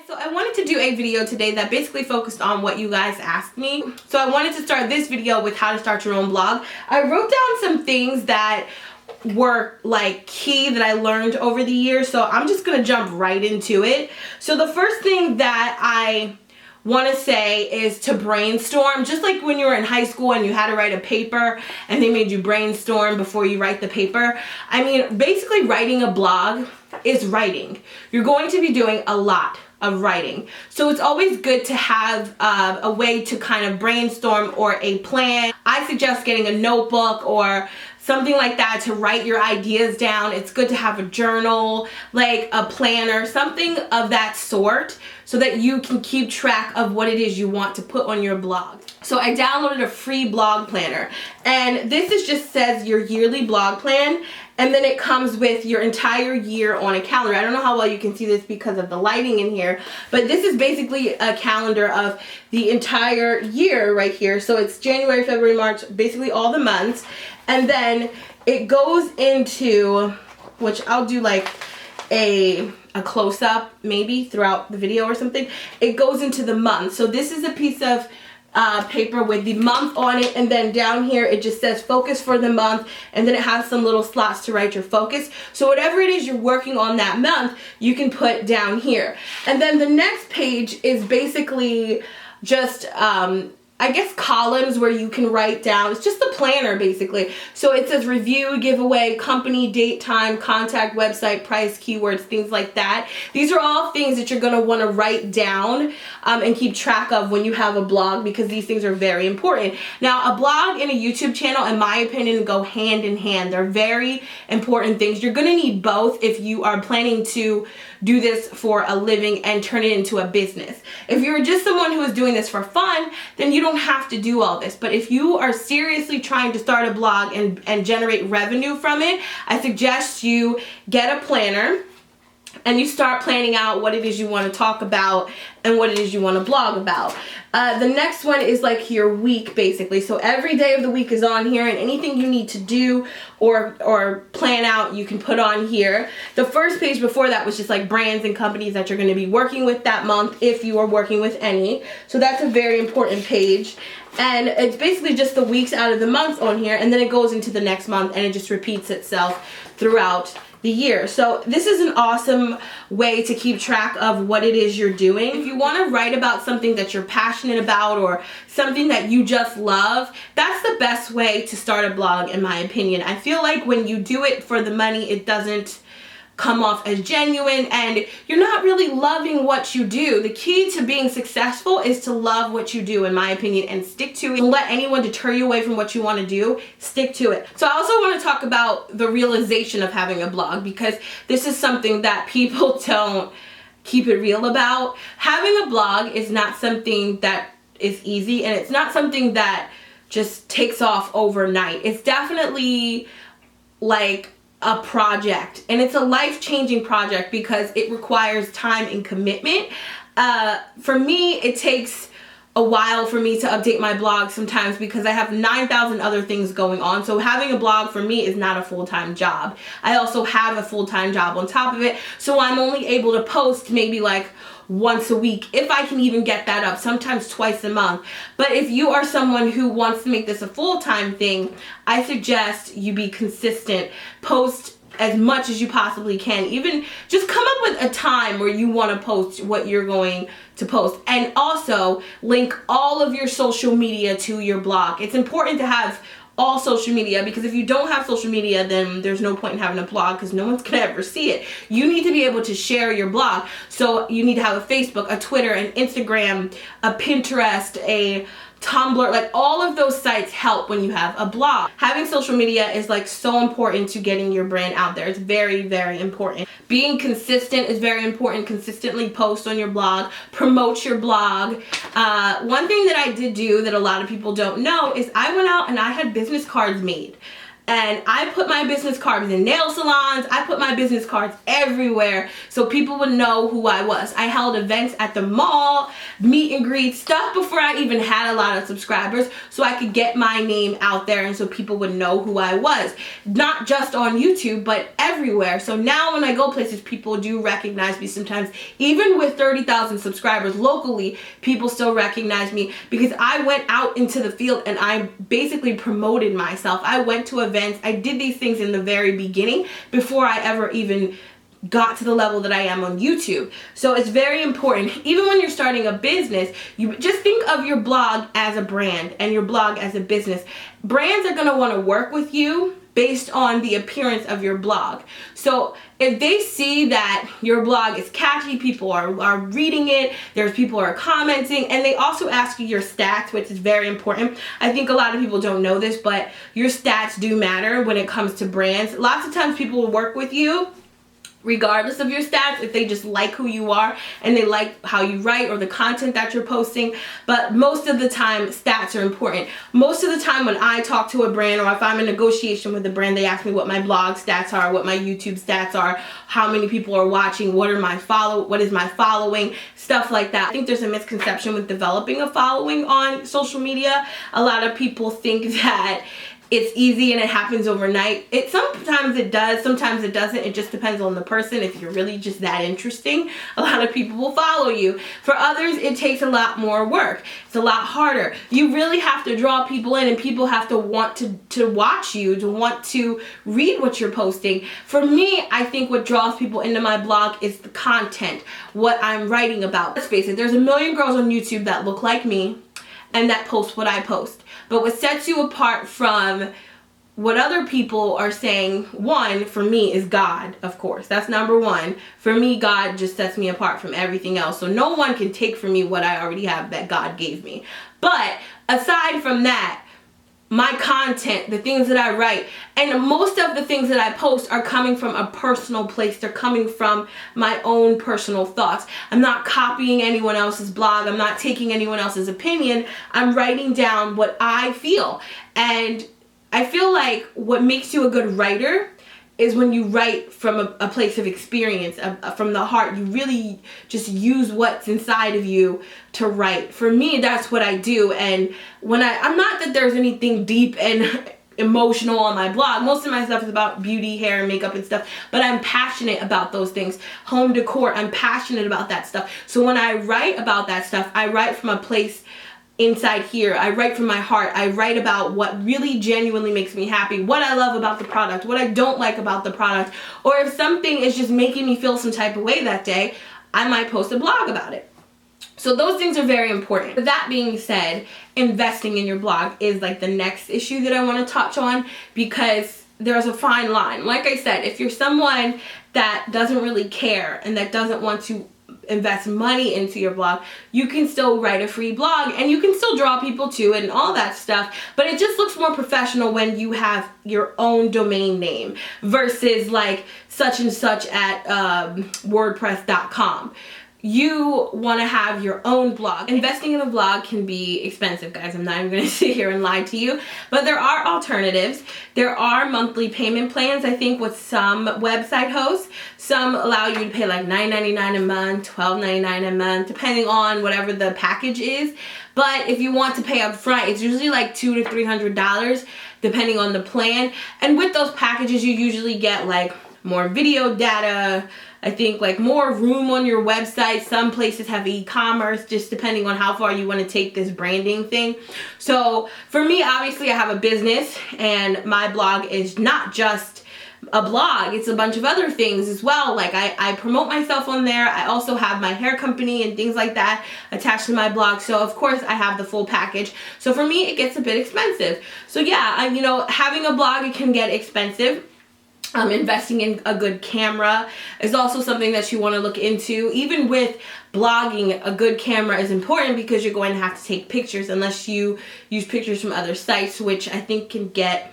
So I wanted to do a video today that basically focused on what you guys asked me. So I wanted to start this video with how to start your own blog. I wrote down some things that were like key that I learned over the years, so I'm just gonna jump right into it. So the first thing that I want to say is to brainstorm. Just like when you were in high school and you had to write a paper and they made you brainstorm before you write the paper. I mean, basically writing a blog is writing. You're going to be doing a lot of writing. So it's always good to have a way to kind of brainstorm or a plan. I suggest getting a notebook or something like that to write your ideas down. It's good to have a journal, like a planner, something of that sort, so that you can keep track of what it is you want to put on your blog. So I downloaded a free blog planner, and this is just says your yearly blog plan, and then it comes with your entire year on a calendar. I don't know how well you can see this because of the lighting in here, but this is basically a calendar of the entire year right here. So it's January, February, March, basically all the months. And then it goes into, which I'll do like a close-up maybe throughout the video or something. It goes into the month. So this is a piece of paper with the month on it, and then down here it just says focus for the month, and then it has some little slots to write your focus. So whatever it is you're working on that month, you can put down here. And then the next page is basically just I guess columns where you can write down. It's just a planner basically. So it says review, giveaway, company, date, time, contact, website, price, keywords, things like that. These are all things that you're going to want to write down and keep track of when you have a blog, because these things are very important. Now, a blog and a YouTube channel, in my opinion, go hand in hand. They're very important things. You're going to need both if you are planning to do this for a living and turn it into a business. If you're just someone who is doing this for fun, then you don't have to do all this. But if you are seriously trying to start a blog and generate revenue from it, I suggest you get a planner and you start planning out what it is you want to talk about and what it is you want to blog about. The next one is like your week basically. So every day of the week is on here, and anything you need to do or plan out, you can put on here. The first page before that was just like brands and companies that you're going to be working with that month, if you are working with any. So that's a very important page. And it's basically just the weeks out of the month on here, and then it goes into the next month and it just repeats itself throughout the year. So this is an awesome way to keep track of what it is you're doing. If you want to write about something that you're passionate about or something that you just love, that's the best way to start a blog, in my opinion. I feel like when you do it for the money, it doesn't come off as genuine and you're not really loving what you do. The key to being successful is to love what you do, in my opinion, and stick to it. Don't let anyone deter you away from what you want to do. Stick to it. So I also want to talk about the realization of having a blog, because this is something that people don't keep it real about. Having a blog is not something that is easy, and it's not something that just takes off overnight. It's definitely like a project, and it's a life-changing project because it requires time and commitment. For me, it takes a while for me to update my blog sometimes because I have 9,000 other things going on. So having a blog for me is not a full-time job. I also have a full-time job on top of it, so I'm only able to post maybe like once a week, if I can even get that up, sometimes twice a month. But if you are someone who wants to make this a full-time thing, I suggest you be consistent. Post as much as you possibly can. Even just come up with a time where you want to post what you're going to post. And also link all of your social media to your blog. It's important to have all social media, because if you don't have social media, then there's no point in having a blog because no one's gonna ever see it. You need to be able to share your blog. So you need to have a Facebook, a Twitter, an Instagram, a Pinterest, a Tumblr. Like all of those sites help when you have a blog. Having social media is like so important to getting your brand out there. It's very, very important. Being consistent is very important. Consistently post on your blog, promote your blog. One thing that I did do that a lot of people don't know is I went out and I had business cards made. And I put my business cards in nail salons. I put my business cards everywhere so people would know who I was. I held events at the mall, meet and greet stuff before I even had a lot of subscribers, so I could get my name out there and so people would know who I was. Not just on YouTube, but everywhere. So now when I go places, people do recognize me sometimes. Even with 30,000 subscribers locally, people still recognize me because I went out into the field and I basically promoted myself. I went to events. I did these things in the very beginning before I ever even got to the level that I am on YouTube. So it's very important. Even when you're starting a business, you just think of your blog as a brand and your blog as a business. Brands are going to want to work with you based on the appearance of your blog. So if they see that your blog is catchy, people are reading it, there's people are commenting, and they also ask you your stats, which is very important. I think a lot of people don't know this, but your stats do matter when it comes to brands. Lots of times people will work with you regardless of your stats, if they just like who you are and they like how you write or the content that you're posting. But most of the time, stats are important. Most of the time when I talk to a brand or if I'm in negotiation with a brand, they ask me what my blog stats are, what my YouTube stats are, how many people are watching, what is my following, stuff like that. I think there's a misconception with developing a following on social media. A lot of people think that it's easy and it happens overnight. Sometimes it does, sometimes it doesn't. It just depends on the person. If you're really just that interesting, a lot of people will follow you. For others, it takes a lot more work. It's a lot harder. You really have to draw people in, and people have to want to watch you, to want to read what you're posting. For me, I think what draws people into my blog is the content, what I'm writing about. Let's face it, there's a million girls on YouTube that look like me and that post what I post. But what sets you apart from what other people are saying, one, for me, is God, of course. That's number one. For me, God just sets me apart from everything else. So no one can take from me what I already have that God gave me. But aside from that, my content, the things that I write, and most of the things that I post are coming from a personal place. They're coming from my own personal thoughts. I'm not copying anyone else's blog. I'm not taking anyone else's opinion. I'm writing down what I feel. And I feel like what makes you a good writer is when you write from a place of experience, from the heart. You really just use what's inside of you to write. For me, that's what I do. And when I'm not that there's anything deep and emotional on my blog. Most of my stuff is about beauty, hair, and makeup and stuff, but I'm passionate about those things. Home decor, I'm passionate about that stuff. So when I write about that stuff, I write from a place inside here. I write from my heart. I write about what really genuinely makes me happy, what I love about the product, what I don't like about the product, or if something is just making me feel some type of way that day, I might post a blog about it. So those things are very important. With that being said, investing in your blog is like the next issue that I want to touch on, because there's a fine line. Like I said, if you're someone that doesn't really care and that doesn't want to invest money into your blog, you can still write a free blog and you can still draw people to it and all that stuff, but it just looks more professional when you have your own domain name versus like such and such at wordpress.com. You want to have your own blog. Investing in a blog can be expensive, guys. I'm not even going to sit here and lie to you. But there are alternatives. There are monthly payment plans, I think, with some website hosts. Some allow you to pay like $9.99 a month, $12.99 a month, depending on whatever the package is. But if you want to pay up front, it's usually like $200 to $300, depending on the plan. And with those packages, you usually get like more video data, I think like more room on your website. Some places have e-commerce, just depending on how far you want to take this branding thing. So for me, obviously I have a business and my blog is not just a blog, it's a bunch of other things as well. Like I promote myself on there. I also have my hair company and things like that attached to my blog. So of course I have the full package. So for me, it gets a bit expensive. So yeah, you know, having a blog, it can get expensive. Investing in a good camera is also something that you want to look into. Even with blogging, a good camera is important because you're going to have to take pictures unless you use pictures from other sites, which I think can get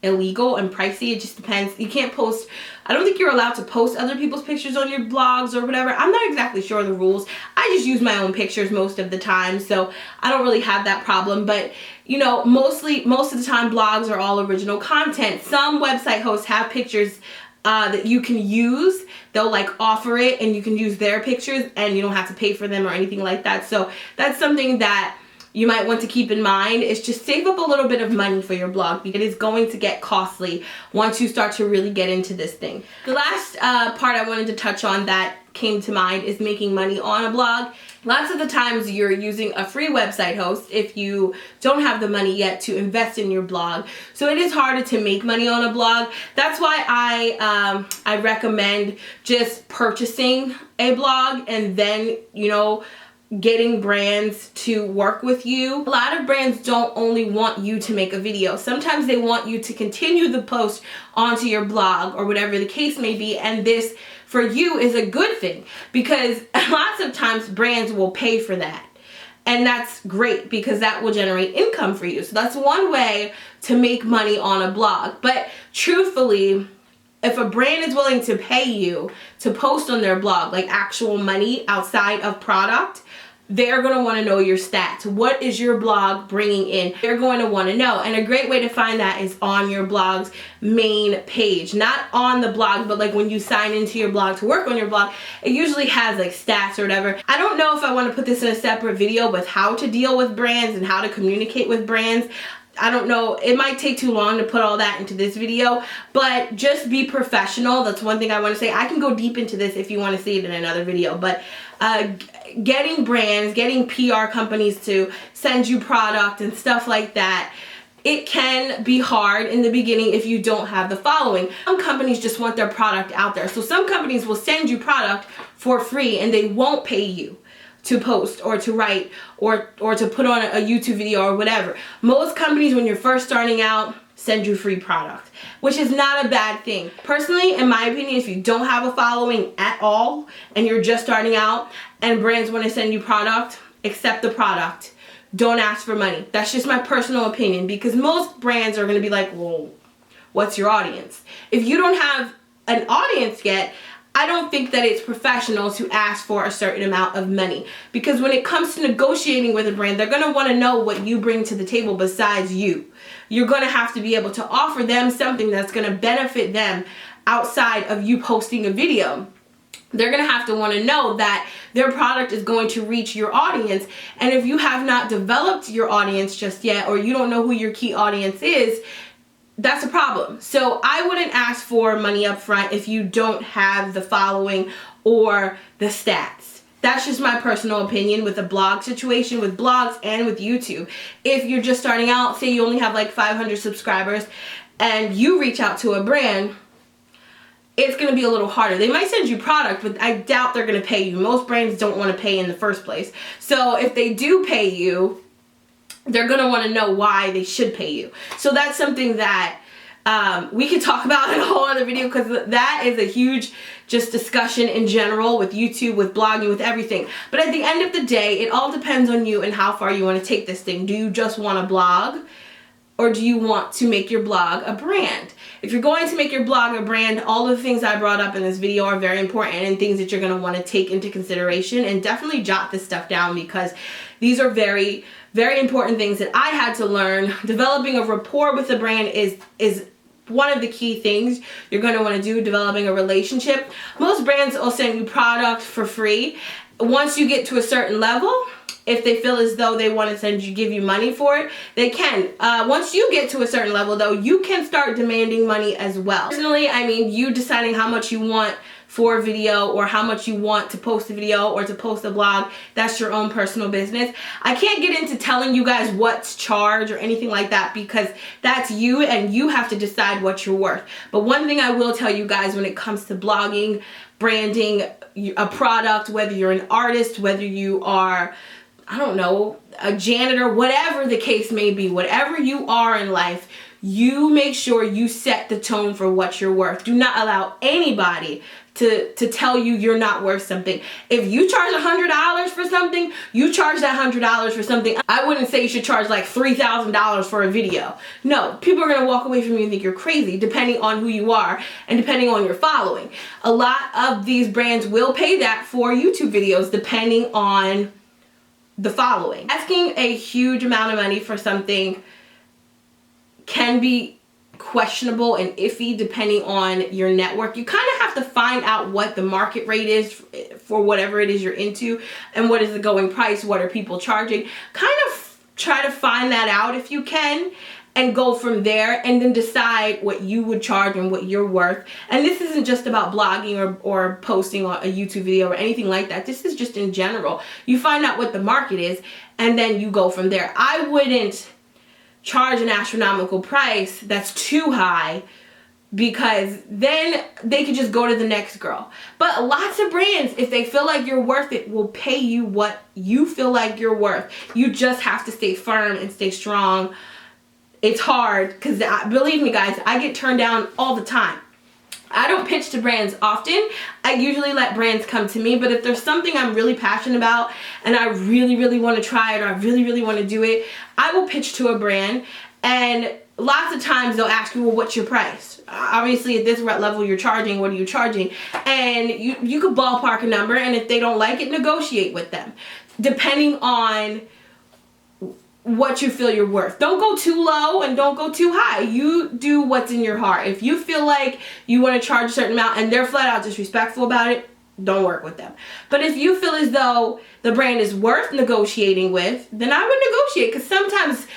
illegal and pricey. It just depends. You can't post, I don't think you're allowed to post other people's pictures on your blogs or whatever. I'm not exactly sure of the rules. I just use my own pictures most of the time, so I don't really have that problem. But you know, most of the time blogs are all original content. Some website hosts have pictures that you can use. They'll like offer it and you can use their pictures and you don't have to pay for them or anything like that. So that's something that you might want to keep in mind, is just save up a little bit of money for your blog, because it is going to get costly once you start to really get into this thing. The last part I wanted to touch on that came to mind is making money on a blog. Lots of the times you're using a free website host if you don't have the money yet to invest in your blog. So it is harder to make money on a blog. That's why I recommend just purchasing a blog and then, you know, getting brands to work with you. A lot of brands don't only want you to make a video. Sometimes they want you to continue the post onto your blog or whatever the case may be, and this for you is a good thing, because lots of times brands will pay for that. And that's great, because that will generate income for you. So that's one way to make money on a blog. But truthfully, if a brand is willing to pay you to post on their blog, like actual money outside of product, they're going to want to know your stats. What is your blog bringing in? They're going to want to know. And a great way to find that is on your blog's main page. Not on the blog, but like when you sign into your blog to work on your blog, it usually has like stats or whatever. I don't know if I want to put this in a separate video with how to deal with brands and how to communicate with brands. I don't know, it might take too long to put all that into this video, but just be professional. That's one thing I want to say. I can go deep into this if you want to see it in another video, but getting brands, getting PR companies to send you product and stuff like that, it can be hard in the beginning if you don't have the following. Some companies just want their product out there. So some companies will send you product for free and they won't pay you to post or to write or to put on a YouTube video or whatever. Most companies, when you're first starting out, send you free product, which is not a bad thing. Personally, in my opinion, if you don't have a following at all and you're just starting out and brands want to send you product, accept the product. Don't ask for money. That's just my personal opinion, because most brands are going to be like, well, what's your audience? If you don't have an audience yet, I don't think that it's professional to ask for a certain amount of money, because when it comes to negotiating with a brand, they're going to want to know what you bring to the table besides you. You're going to have to be able to offer them something that's going to benefit them outside of you posting a video. They're going to have to want to know that their product is going to reach your audience. And if you have not developed your audience just yet, or you don't know who your key audience is, that's a problem. So I wouldn't ask for money up front if you don't have the following or the stats. That's just my personal opinion with the blog situation, with blogs and with YouTube. If you're just starting out, say you only have like 500 subscribers and you reach out to a brand, it's going to be a little harder. They might send you product, but I doubt they're going to pay you. Most brands don't want to pay in the first place. So if they do pay you, they're going to want to know why they should pay you. So that's something that we could talk about in a whole other video, because that is a huge just discussion in general with YouTube, with blogging, with everything. But at the end of the day, it all depends on you and how far you want to take this thing. Do you just want to blog, or do you want to make your blog a brand? If you're going to make your blog a brand, all of the things I brought up in this video are very important and things that you're going to want to take into consideration, and definitely jot this stuff down, because these are very, very important things that I had to learn. Developing a rapport with a brand is one of the key things you're going to want to do. Developing a relationship. Most brands will send you product for free. Once you get to a certain level, if they feel as though they want to give you money for it, they can. Once you get to a certain level though, you can start demanding money as well. Personally, I mean, you deciding how much you want for a video, or how much you want to post a video or to post a blog, that's your own personal business. I can't get into telling you guys what to charge or anything like that, because that's you and you have to decide what you're worth. But one thing I will tell you guys when it comes to blogging, branding a product, whether you're an artist, whether you are, I don't know, a janitor, whatever the case may be, whatever you are in life, you make sure you set the tone for what you're worth. Do not allow anybody to tell you you're not worth something. If you charge $100 for something, you charge that $100 for something. I wouldn't say you should charge like $3,000 for a video. No, people are gonna walk away from you and think you're crazy, depending on who you are and depending on your following. A lot of these brands will pay that for YouTube videos, depending on the following. Asking a huge amount of money for something can be questionable and iffy depending on your network. You kind of have to find out what the market rate is for whatever it is you're into, and what is the going price, what are people charging. Kind of try to find that out if you can, and go from there, and then decide what you would charge and what you're worth. And this isn't just about blogging or posting on a YouTube video or anything like that. This is just in general. You find out what the market is, and then you go from there. I wouldn't charge an astronomical price that's too high, because then they could just go to the next girl. But lots of brands, if they feel like you're worth it, will pay you what you feel like you're worth. You just have to stay firm and stay strong. It's hard, because believe me guys, I get turned down all the time. I don't pitch to brands often. I usually let brands come to me, but if there's something I'm really passionate about and I really, really want to try it, or I really, really want to do it, I will pitch to a brand, and lots of times they'll ask you, well, what's your price? Obviously at this level you're charging, what are you charging? And you could ballpark a number, and if they don't like it, negotiate with them, depending on what you feel you're worth. Don't go too low and don't go too high. You do what's in your heart. If you feel like you want to charge a certain amount and they're flat out disrespectful about it, don't work with them. But if you feel as though the brand is worth negotiating with, then I would negotiate, because sometimes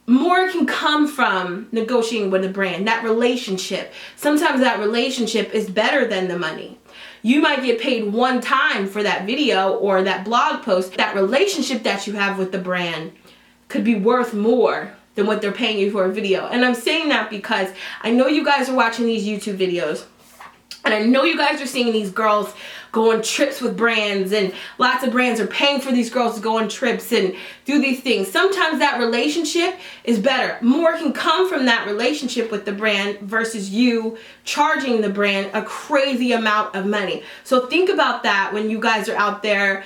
more can come from negotiating with a brand. That relationship, sometimes that relationship is better than the money. You might get paid one time for that video or that blog post. That relationship that you have with the brand could be worth more than what they're paying you for a video. And I'm saying that because I know you guys are watching these YouTube videos, and I know you guys are seeing these girls go on trips with brands, and lots of brands are paying for these girls to go on trips and do these things. Sometimes that relationship is better. More can come from that relationship with the brand versus you charging the brand a crazy amount of money. So think about that when you guys are out there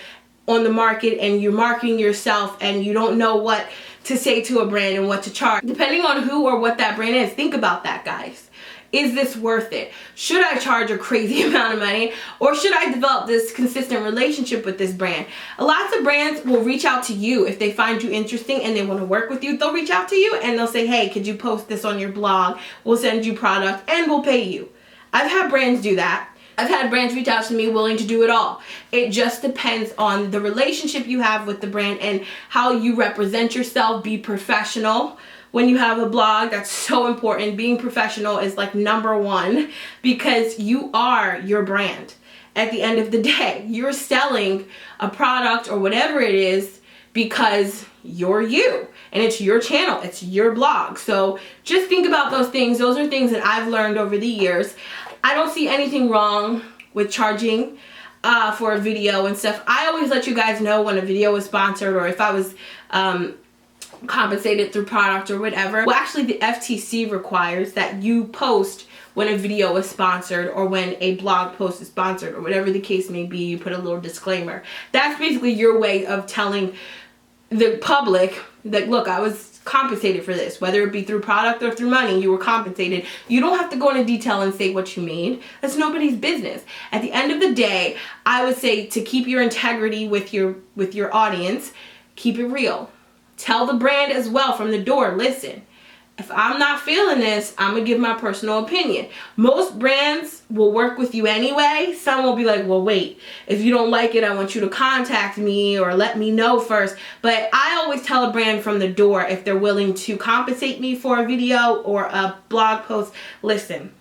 on the market and you're marketing yourself and you don't know what to say to a brand and what to charge. Depending on who or what that brand is, think about that, guys. Is this worth it? Should I charge a crazy amount of money, or should I develop this consistent relationship with this brand? Lots of brands will reach out to you if they find you interesting and they want to work with you. They'll reach out to you and they'll say, hey, could you post this on your blog? We'll send you product and we'll pay you. I've had brands do that. I've had brands reach out to me willing to do it all. It just depends on the relationship you have with the brand and how you represent yourself. Be professional. When you have a blog, that's so important. Being professional is like #1, because you are your brand. At the end of the day, you're selling a product or whatever it is because you're you, and it's your channel, it's your blog. So just think about those things. Those are things that I've learned over the years. I don't see anything wrong with charging for a video and stuff. I always let you guys know when a video was sponsored, or if I was compensated through product or whatever. Well, actually the FTC requires that you post when a video is sponsored, or when a blog post is sponsored, or whatever the case may be. You put a little disclaimer. That's basically your way of telling the public that, look, I was compensated for this, whether it be through product or through money. You were compensated. You don't have to go into detail and say what you made. That's nobody's business. At the end of the day, I would say, to keep your integrity with your audience, keep it real. Tell the brand as well from the door, listen, if I'm not feeling this, I'm gonna give my personal opinion. Most brands will work with you anyway. Some will be like, well, wait, if you don't like it, I want you to contact me or let me know first. But I always tell a brand from the door if they're willing to compensate me for a video or a blog post. Listen,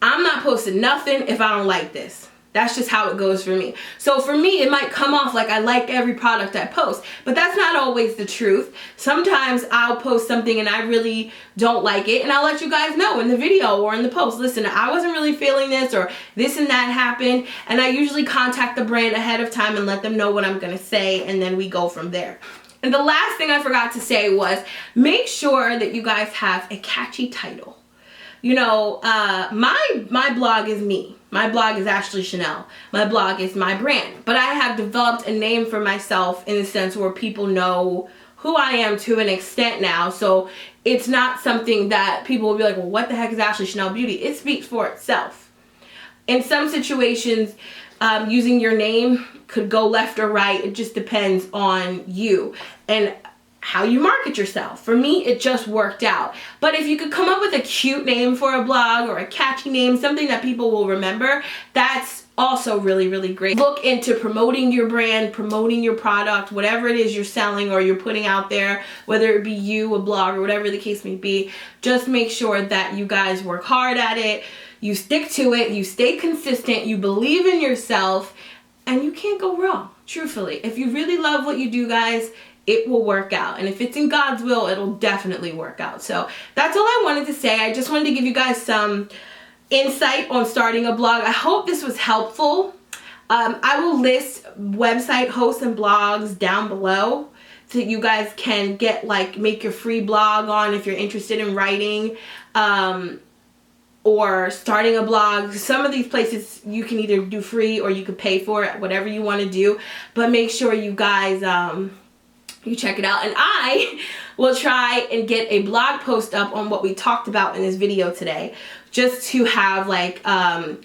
I'm not posting nothing if I don't like this. That's just how it goes for me. So for me, it might come off like I like every product I post, but that's not always the truth. Sometimes I'll post something and I really don't like it, and I'll let you guys know in the video or in the post. Listen, I wasn't really feeling this, or this and that happened, and I usually contact the brand ahead of time and let them know what I'm gonna say, and then we go from there. And the last thing I forgot to say was, make sure that you guys have a catchy title. You know, my blog is me. My blog is Ashley Chennel. My blog is my brand. But I have developed a name for myself in the sense where people know who I am to an extent now. So it's not something that people will be like, well, what the heck is Ashley Chennel Beauty? It speaks for itself. In some situations, using your name could go left or right. It just depends on you and how you market yourself. For me, it just worked out. But if you could come up with a cute name for a blog or a catchy name, something that people will remember, that's also really, really great. Look into promoting your brand, promoting your product, whatever it is you're selling or you're putting out there, whether it be you, a blog, or whatever the case may be. Just make sure that you guys work hard at it, you stick to it, you stay consistent, you believe in yourself, and you can't go wrong, truthfully. If you really love what you do, guys, it will work out. And if it's in God's will, it'll definitely work out. So that's all I wanted to say. I just wanted to give you guys some insight on starting a blog. I hope this was helpful. I will list website hosts and blogs down below so that you guys can get make your free blog on if you're interested in writing or starting a blog. Some of these places you can either do free or you could pay for it, whatever you want to do. But make sure you guys you check it out, and I will try and get a blog post up on what we talked about in this video today, just to have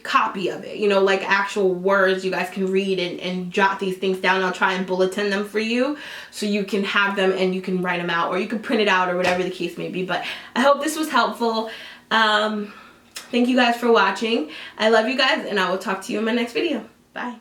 copy of it, you know, actual words you guys can read and jot these things down. I'll try and bulletin them for you so you can have them and you can write them out, or you can print it out, or whatever the case may be. But I hope this was helpful. Thank you guys for watching. I love you guys, and I will talk to you in my next video. Bye.